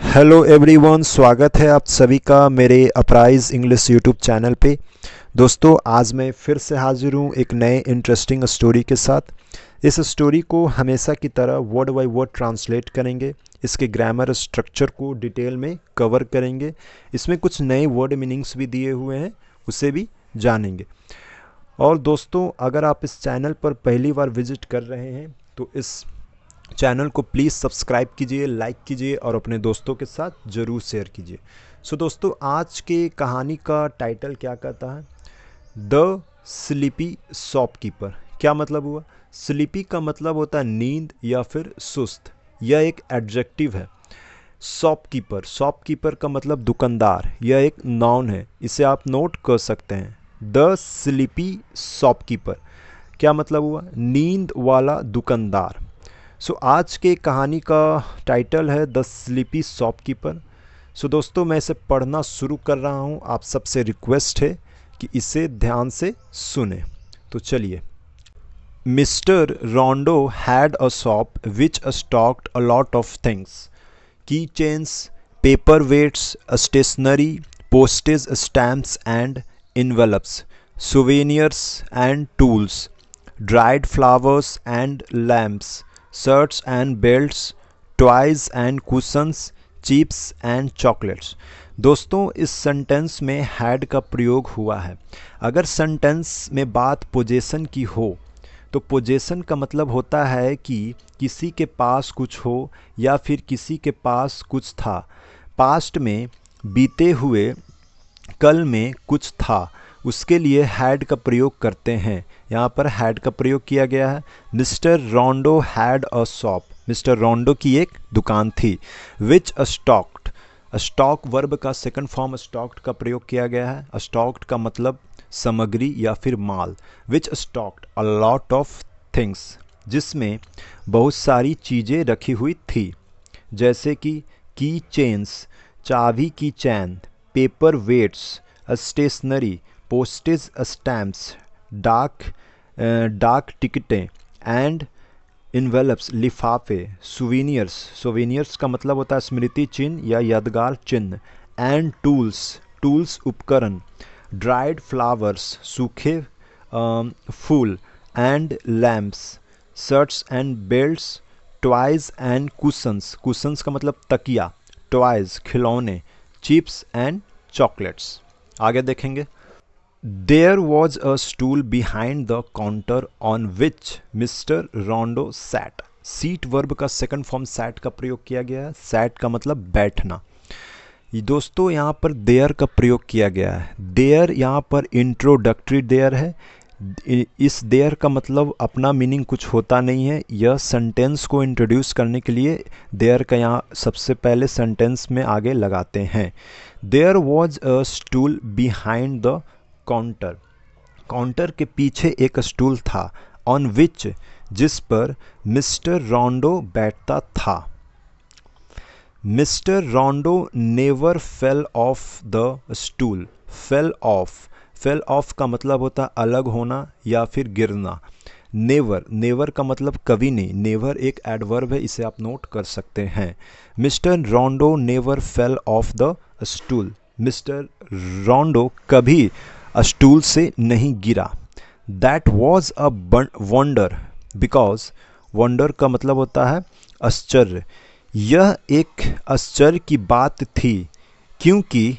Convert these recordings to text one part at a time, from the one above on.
Hello everyone, स्वागत है आप सभी का मेरे अपराइज इंग्लिश यूट्यूब चैनल पे। दोस्तों, आज मैं फिर से हाजिर हूँ एक नए इंटरेस्टिंग स्टोरी के साथ। इस स्टोरी को हमेशा की तरह वर्ड बाय वर्ड ट्रांसलेट करेंगे, इसके ग्रामर स्ट्रक्चर को डिटेल में कवर करेंगे, इसमें कुछ नए वर्ड मीनिंग्स भी दिए हुए हैं उसे भी जानेंगे। और दोस्तों, अगर आप इस चैनल पर पहली बार विजिट कर रहे हैं तो इस चैनल को प्लीज़ सब्सक्राइब कीजिए, लाइक कीजिए और अपने दोस्तों के साथ ज़रूर शेयर कीजिए। सो दोस्तों, आज के कहानी का टाइटल क्या कहता है? The sleepy shopkeeper. क्या मतलब हुआ? स्लीपी का मतलब होता है नींद या फिर सुस्त। यह एक एडजेक्टिव है। शॉपकीपर, शॉपकीपर का मतलब दुकानदार, यह एक नाउन है, इसे आप नोट कर सकते हैं। द स्लीपी शॉपकीपर क्या मतलब हुआ? नींद वाला दुकानदार। सो आज के कहानी का टाइटल है द स्लीपी शॉपकीपर। सो दोस्तों, मैं इसे पढ़ना शुरू कर रहा हूँ। आप सबसे रिक्वेस्ट है कि इसे ध्यान से सुने। तो चलिए। Mister Rondo had a shop which stocked a lot of things: key chains, paper weights, stationery, postage stamps and envelopes, souvenirs and tools, dried flowers and lamps, shirts and belts, toys and cushions, chips and chocolates। दोस्तों, इस sentence में had का प्रयोग हुआ है। अगर sentence में बात पोजेशन की हो तो पोजेशन का मतलब होता है कि किसी के पास कुछ हो या फिर किसी के पास कुछ था। पास्ट में, बीते हुए कल में कुछ था, उसके लिए हैड का प्रयोग करते हैं। यहाँ पर हैड का प्रयोग किया गया है। Mister Rondo had a shop. Mister रोंडो की एक दुकान थी। विच स्टॉक्ड, स्टॉक वर्ब का सेकंड फॉर्म स्टॉक्ड का प्रयोग किया गया है। स्टॉक्ड का मतलब सामग्री या फिर माल। Which stocked a lot of things, जिसमें बहुत सारी चीज़ें रखी हुई थी, जैसे कि की चेन्स, चाबी की chain, paper weights, stationery, postage stamps, डाक टिकटें एंड इन्वेलप्स, लिफाफे, सुवीनियर्स, सुवीनियर्स का मतलब होता है स्मृति चिन्ह या यादगार चिन्ह, एंड टूल्स, टूल्स उपकरण, ड्राइड फ्लावर्स, सूखे फूल, and lamps, shirts and belts, toys and cushions, cushions का मतलब तकिया, टॉयज खिलौने, चिप्स एंड चॉकलेट्स। आगे देखेंगे। There was a stool behind the counter on which mister Rondo sat. Sit verb का सेकंड फॉर्म सैट का प्रयोग किया गया है। सैट का मतलब बैठना। ये दोस्तों, यहाँ पर देयर का प्रयोग किया गया है। देयर यहाँ पर इंट्रोडक्टरी देयर है। इस देयर का मतलब अपना मीनिंग कुछ होता नहीं है। यह सेंटेंस को इंट्रोड्यूस करने के लिए देयर का यहाँ सबसे पहले सेंटेंस में आगे लगाते हैं। There was a stool behind the counter, counter के पीछे एक स्टूल था। ऑन विच, जिस पर मिस्टर रोंडो बैठता था। Mister रोंडो never fell off the stool. Fell off, fell off का मतलब होता है अलग होना या फिर गिरना। नेवर, नेवर का मतलब कभी नहीं। नेवर एक एडवर्ब है, इसे आप नोट कर सकते हैं। Mister रोंडो never fell off the stool. Mister रोंडो कभी स्टूल से नहीं गिरा। That was a wonder, because wonder का मतलब होता है आश्चर्य। यह एक आश्चर्य की बात थी क्योंकि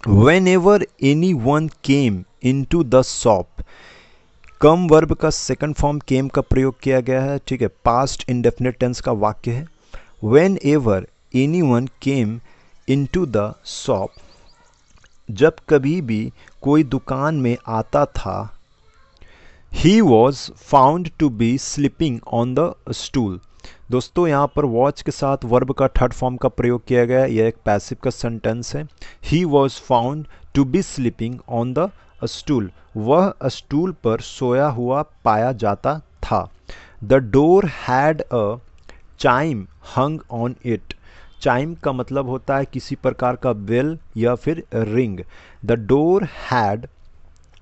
whenever anyone came into the shop, come verb का सेकंड फॉर्म केम का प्रयोग किया गया है। ठीक है, पास्ट इंडेफिनिट टेंस का वाक्य है। whenever anyone came into the shop, जब कभी भी कोई दुकान में आता था। He was found to be sleeping on the stool। दोस्तों, यहाँ पर वॉच के साथ वर्ब का थर्ड फॉर्म का प्रयोग किया गया है। यह एक पैसिव का सेंटेंस है। He was found to be sleeping on the stool। वह स्टूल पर सोया हुआ पाया जाता था। The door had a chime hung on it। Chyme का मतलब होता है किसी प्रकार का बेल या फिर ring. The door had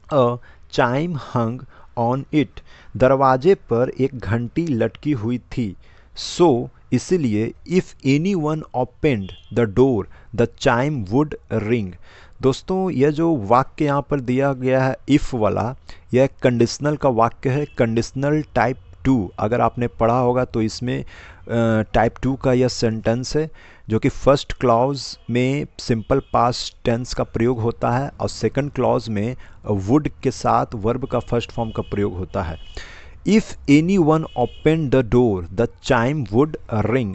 a chyme hung on it. दरवाजे पर एक घंटी लटकी हुई थी। सो इसीलिए if any one opened the door the chyme would ring. दोस्तों यह जो वाक्य यहाँ पर दिया गया है इफ़ वाला, यह कंडीशनल का वाक्य है, कंडीशनल टाइप 2। अगर आपने पढ़ा होगा तो इसमें टाइप 2 का यह सेंटेंस है जो कि फर्स्ट क्लॉज में सिंपल पास्ट टेंस का प्रयोग होता है और सेकंड क्लॉज में वुड के साथ वर्ब का फर्स्ट फॉर्म का प्रयोग होता है। If any one open the door the chyme would ring.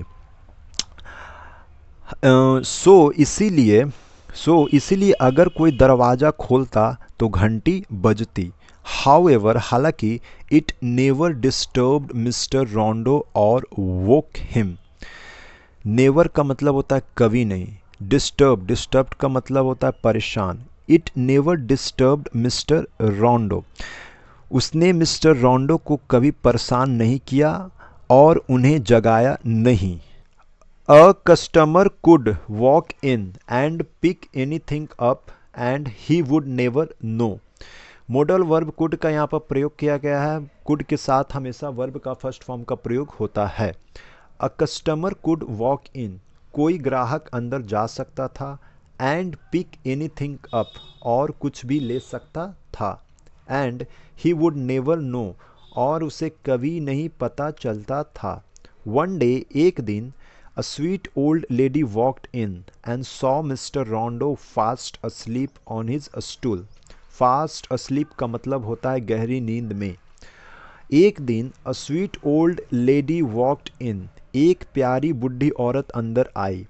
इसीलिए अगर कोई दरवाज़ा खोलता तो घंटी बजती। हाउएवर, हालांकि it never disturbed mister Rondo और वोक हिम। नेवर का मतलब होता है कभी नहीं, डिस्टर्ब्ड का मतलब होता है परेशान। इट नेवर डिस्टर्ब्ड मिस्टर रोंडो, उसने मिस्टर रोंडो को कभी परेशान नहीं किया और उन्हें जगाया नहीं। A customer could walk in and pick anything up and he would never know. Modal verb could का यहाँ पर प्रयोग किया गया है। कुड के साथ हमेशा वर्ब का फर्स्ट फॉर्म का प्रयोग होता है। अ कस्टमर कुड वॉक इन, कोई ग्राहक अंदर जा सकता था। एंड पिक एनीथिंग अप, और कुछ भी ले सकता था। And he would never no, और उसे कभी नहीं पता चलता था। वन डे, एक दिन, a sweet old lady walked in and saw mister Rondo fast asleep on his stool. Fast asleep का मतलब होता है गहरी नींद में। एक दिन a sweet old lady walked in, एक प्यारी बुढ़ी औरत अंदर आई।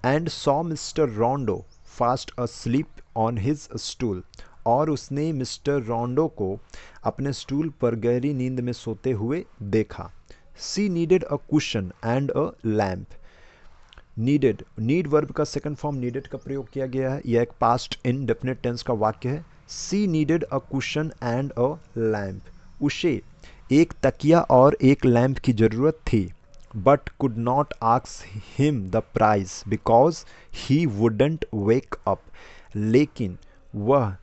And saw mister Rondo fast asleep on his stool, और उसने मिस्टर रोंडो को अपने स्टूल पर गहरी नींद में सोते हुए देखा। She needed a cushion and a lamp. Need verb का सेकंड फॉर्म नीडेड का प्रयोग किया गया है। यह एक पास्ट इनडेफिनिट टेंस का वाक्य है। She needed a cushion and a lamp. उसे एक तकिया और एक लैंप की जरूरत थी। But could not ask him the price because he wouldn't wake up. लेकिन वह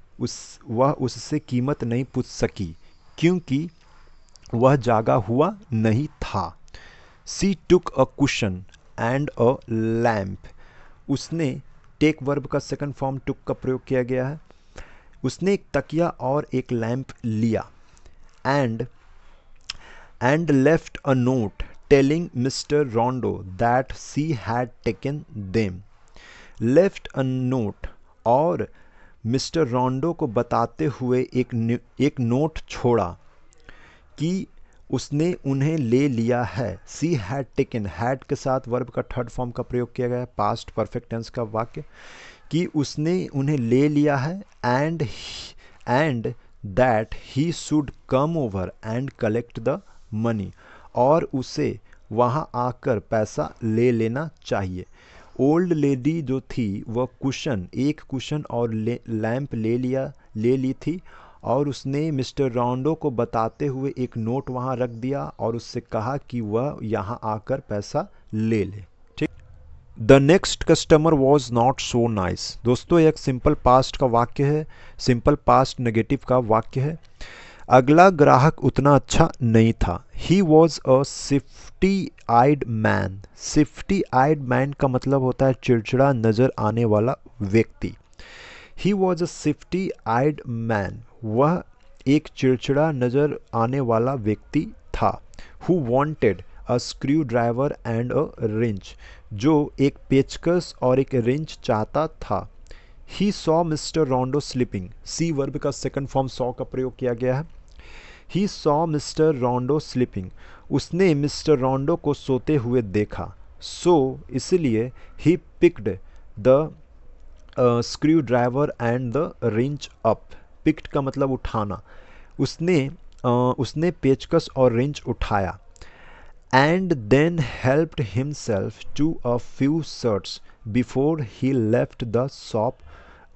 उससे कीमत नहीं पूछ सकी क्योंकि वह जागा हुआ नहीं था। She took a cushion and a lamp. उसने, टेक वर्ब का सेकंड फॉर्म टुक का प्रयोग किया गया है। उसने एक तकिया और एक लैंप लिया। And left a note telling mister रोंडो that she had taken them. Left a note, और मिस्टर रोंडो को बताते हुए एक नोट छोड़ा कि उसने उन्हें ले लिया है। सी हैड टेकन, हैड के साथ वर्ब का थर्ड फॉर्म का प्रयोग किया गया है, पास्ट परफेक्ट टेंस का वाक्य, कि उसने उन्हें ले लिया है। And that he should come over and collect the money, और उसे वहाँ आकर पैसा ले लेना चाहिए। ओल्ड लेडी जो थी वह एक कुशन और लैंप ले ली थी, और उसने मिस्टर रोंडो को बताते हुए एक नोट वहाँ रख दिया और उससे कहा कि वह यहाँ आकर पैसा ले ले। ठीक। The next customer was not so nice. दोस्तों एक सिंपल पास्ट का वाक्य है, सिंपल पास्ट नेगेटिव का वाक्य है। अगला ग्राहक उतना अच्छा नहीं था। He was a shifty eyed man. Shifty eyed man का मतलब होता है चिड़चिड़ा नजर आने वाला व्यक्ति। ही was a shifty eyed man, वह एक चिड़चिड़ा नजर आने वाला व्यक्ति था। Who wanted a screw driver and a wrench, जो एक पेचकस और एक रिंच चाहता था। He saw mister Rondo sleeping. See verb का सेकंड फॉर्म सॉ का प्रयोग किया गया है। He saw mister Rondo sleeping, उसने मिस्टर रोंडो को सोते हुए देखा। इसलिए he picked the screw driver and the wrench up. Picked का मतलब उठाना। उसने पेचकस और रिंच उठाया। And then helped himself to a few shirts before he left the shop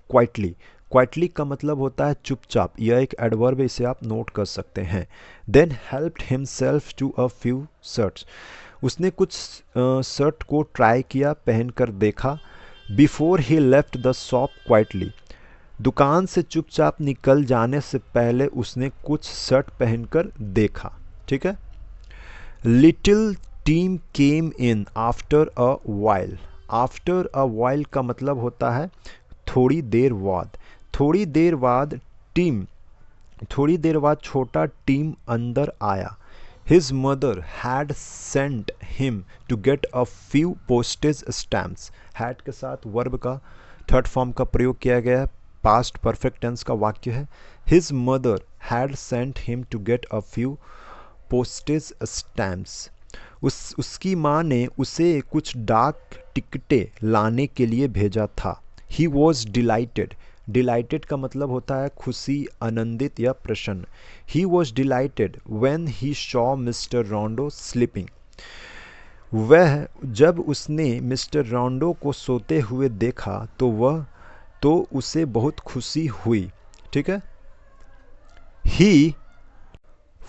quietly. Quietly का मतलब होता है चुपचाप। यह एक एडवर्ब है, इसे आप नोट कर सकते हैं। Then helped himself to a few shirts, उसने कुछ शर्ट को ट्राई किया, पहनकर देखा। Before he left the shop quietly, दुकान से चुपचाप निकल जाने से पहले उसने कुछ शर्ट पहनकर देखा। ठीक है। Little team came in after a while. After a while का मतलब होता है थोड़ी देर बाद। थोड़ी देर बाद टीम, थोड़ी देर बाद छोटा टीम अंदर आया। His mother had sent him to get a few postage stamps. Had के साथ वर्ब का थर्ड फॉर्म का प्रयोग किया गया है, पास्ट परफेक्ट टेंस का वाक्य है। His mother had sent him to get a few postage stamps. उसकी माँ ने उसे कुछ डाक टिकटें लाने के लिए भेजा था। He was delighted. डिलाइटेड का मतलब होता है खुशी, आनंदित या प्रसन्न। He was dilated when he saw mister Rondo sleeping. वह जब उसने मिस्टर रोंडो को सोते हुए देखा तो उसे बहुत खुशी हुई। ठीक है। He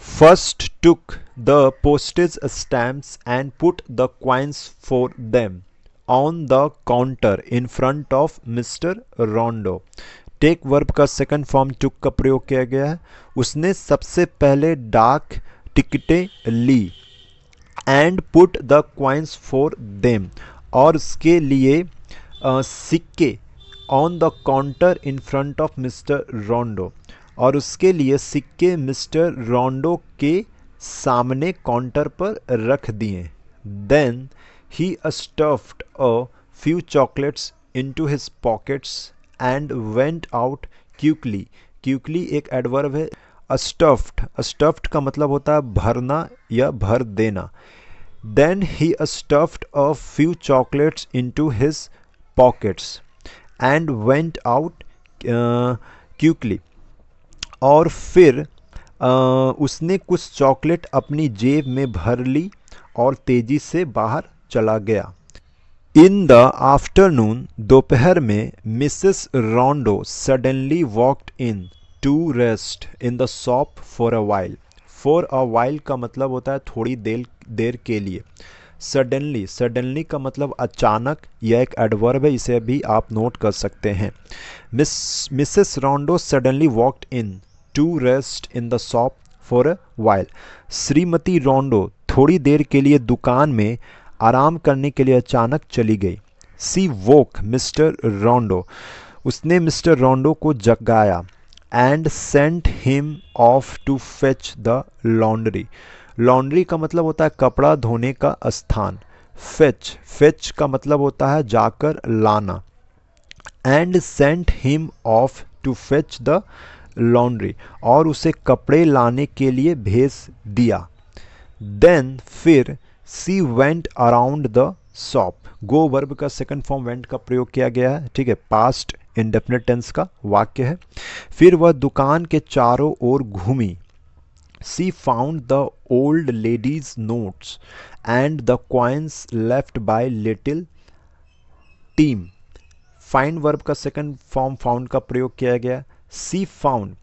first took the postage stamps and put the coins for them on the counter in front of mister Rondo. Take verb का सेकंड फॉर्म टुक का प्रयोग किया गया है। उसने सबसे पहले डाक टिकटें ली, and put the coins for them, और उसके लिए सिक्के, on the counter in front of mister Rondo, और उसके लिए सिक्के मिस्टर रोंडो के सामने काउंटर पर रख दिए। Then he stuffed a few chocolates into his pockets and went out quickly. Quickly एक एडवर्ब है। स्टफ्ड का मतलब होता है भरना या भर देना। Then he stuffed a few chocolates into his pockets and went out quickly, और फिर उसने कुछ चॉकलेट अपनी जेब में भर ली और तेजी से बाहर चला गया। इन द आफ्टरनून, दोपहर में, Mrs Rondo suddenly walked in to rest in the shop for a while. For a while का मतलब होता है थोड़ी देर के लिए। सडनली का मतलब अचानक, यह एक एडवर्ब है, इसे भी आप नोट कर सकते हैं। Mrs Rondo suddenly walked in to rest in the shop for a while. श्रीमती रोंडो थोड़ी देर के लिए दुकान में आराम करने के लिए अचानक चली गई। सी वोक मिस्टर रोंडो, उसने मिस्टर रोंडो को जगाया। And sent him off to fetch the laundry. Laundry का मतलब होता है कपड़ा धोने का स्थान। फेच का मतलब होता है जाकर लाना। And sent him off to fetch the laundry, और उसे कपड़े लाने के लिए भेज दिया। देन फिर she went around the shop. Go verb का सेकंड फॉर्म वेंट का प्रयोग किया गया है। ठीक है, पास्ट इंडेफिनिट टेंस का वाक्य है। फिर वह दुकान के चारों ओर घूमी। She found the old lady's notes and the coins left by little Tim. Find verb का सेकंड फॉर्म फाउंड का प्रयोग किया गया। सी फाउंड,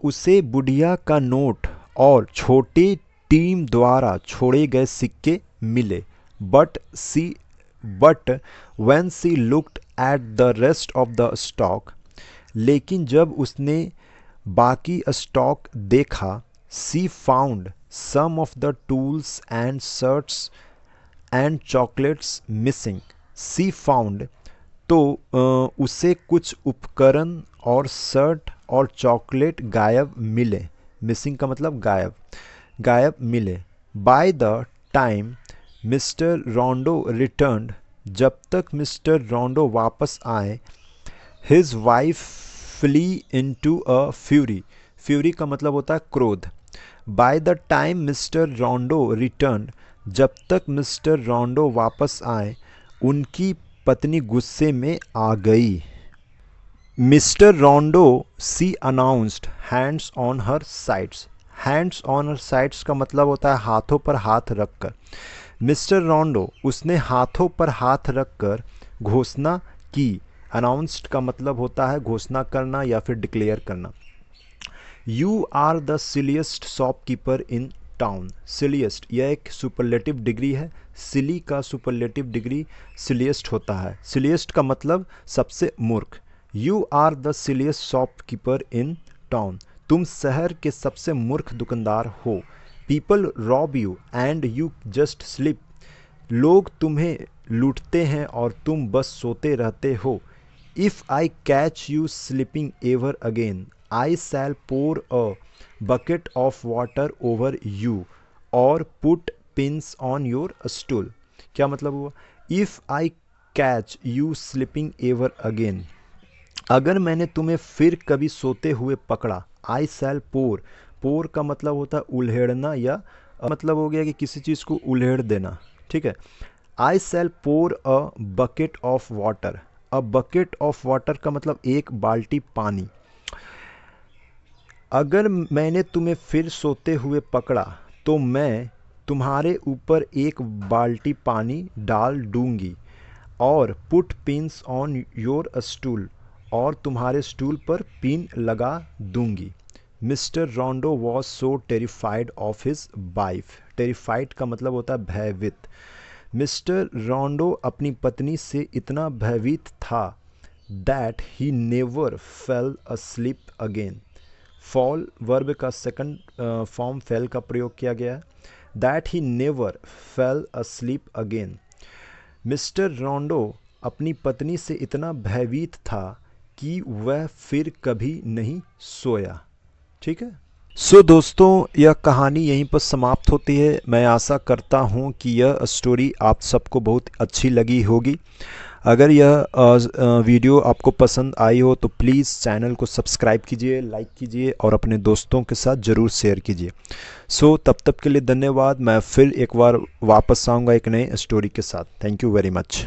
उसे बुढ़िया का नोट और छोटे टीम द्वारा छोड़े गए सिक्के मिले। But when she looked at the rest of the stock, लेकिन जब उसने बाकी स्टॉक देखा, she found some of the tools and shirts and chocolates missing. She found, तो उसे कुछ उपकरण और शर्ट और चॉकलेट गायब मिले। मिसिंग का मतलब गायब मिले। By the time mister Rondo returned, जब तक मिस्टर रोंडो वापस आए, his wife flew into a fury. Fury का मतलब होता है क्रोध। By the time mister Rondo returned, जब तक मिस्टर रोंडो वापस आए, उनकी पत्नी गुस्से में आ गई। Mister Rondo, she announced, hands on her sides. Hands on her sides का मतलब होता है हाथों पर हाथ रखकर। मिस्टर रोंडो, उसने हाथों पर हाथ रखकर घोषणा की। अनाउंस्ड का मतलब होता है घोषणा करना या फिर डिक्लेयर करना। You are the silliest shopkeeper in town. Silliest यह एक सुपरलेटिव डिग्री है। सिली का सुपरलेटिव डिग्री सिलिएस्ट होता है। सिलिएस्ट का मतलब सबसे मूर्ख। You are the silliest shopkeeper in town, तुम शहर के सबसे मूर्ख दुकानदार हो। People rob you and you just sleep. लोग तुम्हें लूटते हैं और तुम बस सोते रहते हो। If I catch you sleeping ever again I shall pour a bucket of water over you और put pins on your stool. क्या मतलब हुआ? If I catch you sleeping ever again, अगर मैंने तुम्हें फिर कभी सोते हुए पकड़ा, आई शैल पोर, पोर का मतलब होता है उल्हेड़ना या मतलब हो गया कि किसी चीज़ को उल्हेड़ देना, ठीक है। I shall pour a bucket of water, a bucket of water का मतलब एक बाल्टी पानी। अगर मैंने तुम्हें फिर सोते हुए पकड़ा तो मैं तुम्हारे ऊपर एक बाल्टी पानी डाल दूंगी और put pins on your stool, और तुम्हारे स्टूल पर पिन लगा दूंगी। Mister रोंडो was so terrified of his wife. Terrified का मतलब होता है भयभीत। मिस्टर रोंडो अपनी पत्नी से इतना भयभीत था that he never fail asleep again. Fall verb का सेकंड फॉर्म फेल का प्रयोग किया गया है। That he never fail asleep again. Mister रोंडो अपनी पत्नी से इतना भयभीत था कि वह फिर कभी नहीं सोया। ठीक है। सो दोस्तों, यह कहानी यहीं पर समाप्त होती है। मैं आशा करता हूँ कि यह स्टोरी आप सबको बहुत अच्छी लगी होगी। अगर यह वीडियो आपको पसंद आई हो तो प्लीज़ चैनल को सब्सक्राइब कीजिए, लाइक कीजिए और अपने दोस्तों के साथ ज़रूर शेयर कीजिए। सो तब तक के लिए धन्यवाद। मैं फिर एक बार वापस आऊँगा एक नए स्टोरी के साथ। Thank you very much.